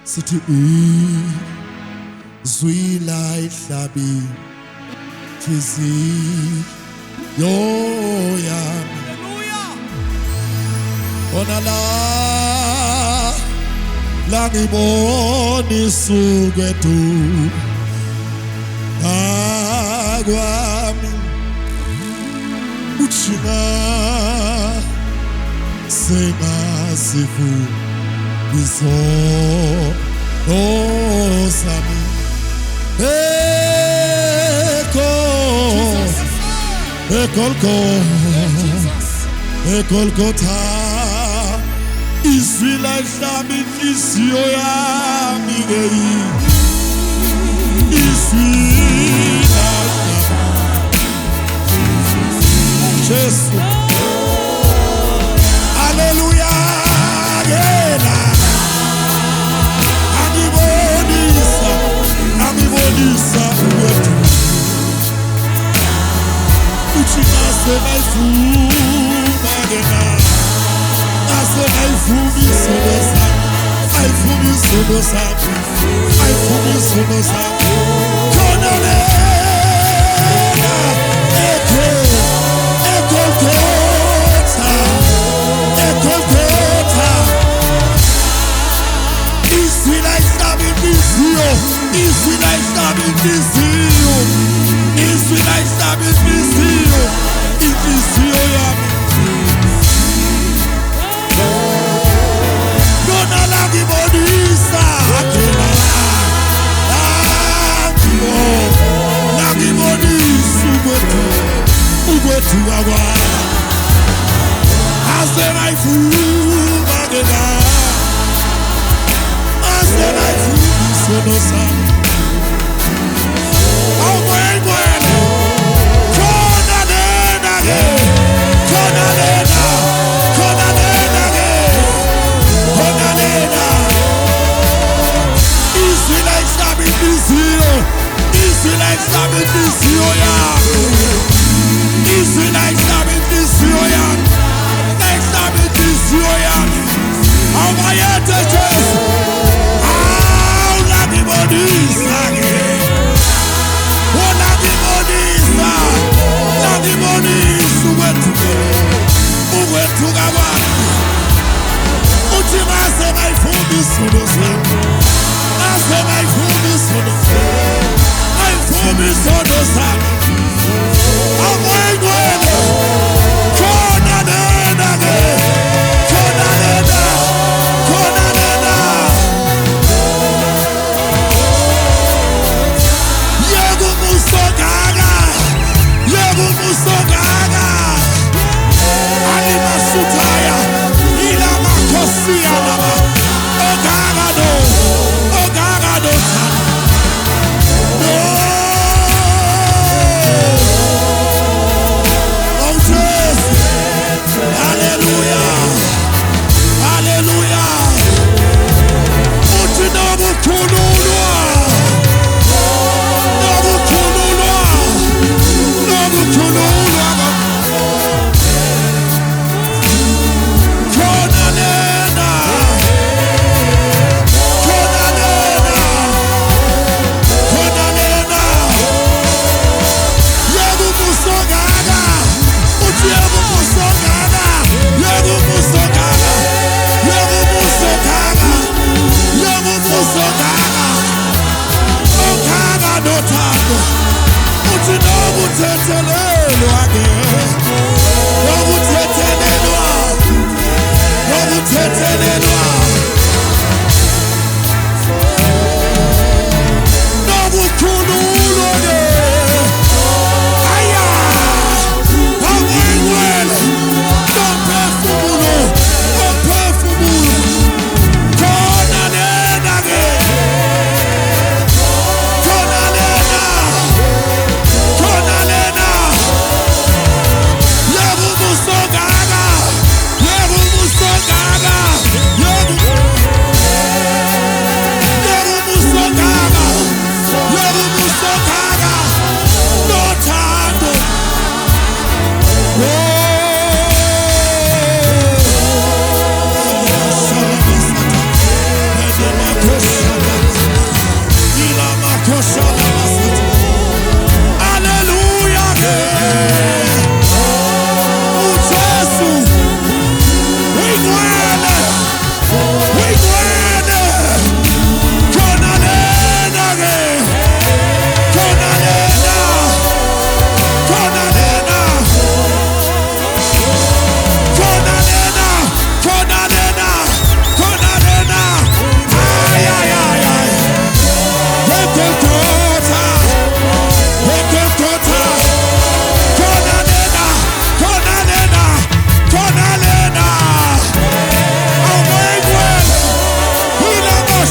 Sithi izwila ihlabi Yo yami ona la ngibona isukwethu akwami uchina senasifu bizo osami Ekolkota Izwila ihlabi inhliziyo yami Izwila Jesu Hallelujah Angibonisa uwethu Uchinase naifuma gena Nase naifumi sono sabu Aifumi sono sabu Konanena Ekolkota Izwila ihlabi inhliziyo Izwila ihlabi inhliziyo Izwila ihlabi inhliziyo Inhliziyo yami Lona la ngibonisa La ngibonisa ukwethu kakwami Ase ngayifuma ngena Ase ngayifuma isono sami Awukwele Khona nena ke Khona nena Izwila ihlabi inhliziyo Izwila ihlabi inhliziyo yami Izwila ihlabi inhliziyo yami Ihlabi inhliziyo yami Awubayethe Jesu Awulangibonisa ke Langibonisa ukwethu kakwami Uthi mase ngayifuna isono sami Mase ngayifuna isono Ngayifuna isono sami Awukwele Khona nena ke Khona nena Musogana Alima Sutaya Ila Makosia Lama Ogagado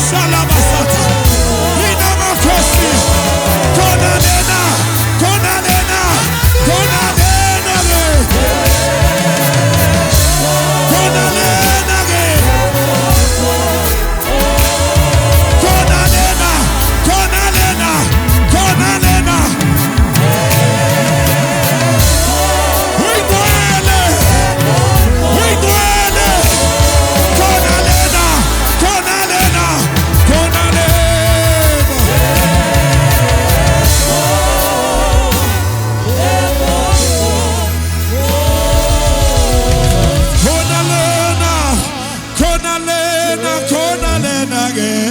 Salabasata. Ina makosi. Kona nena. Kona nena. Kona nena ge. Kona nena ge. Kona nena. Kona nena. Kona nena. Wigwele. Wigwele. Kona nena. Kona nena. Kona nena. Kona nena. Kona nena. Kona nena ge.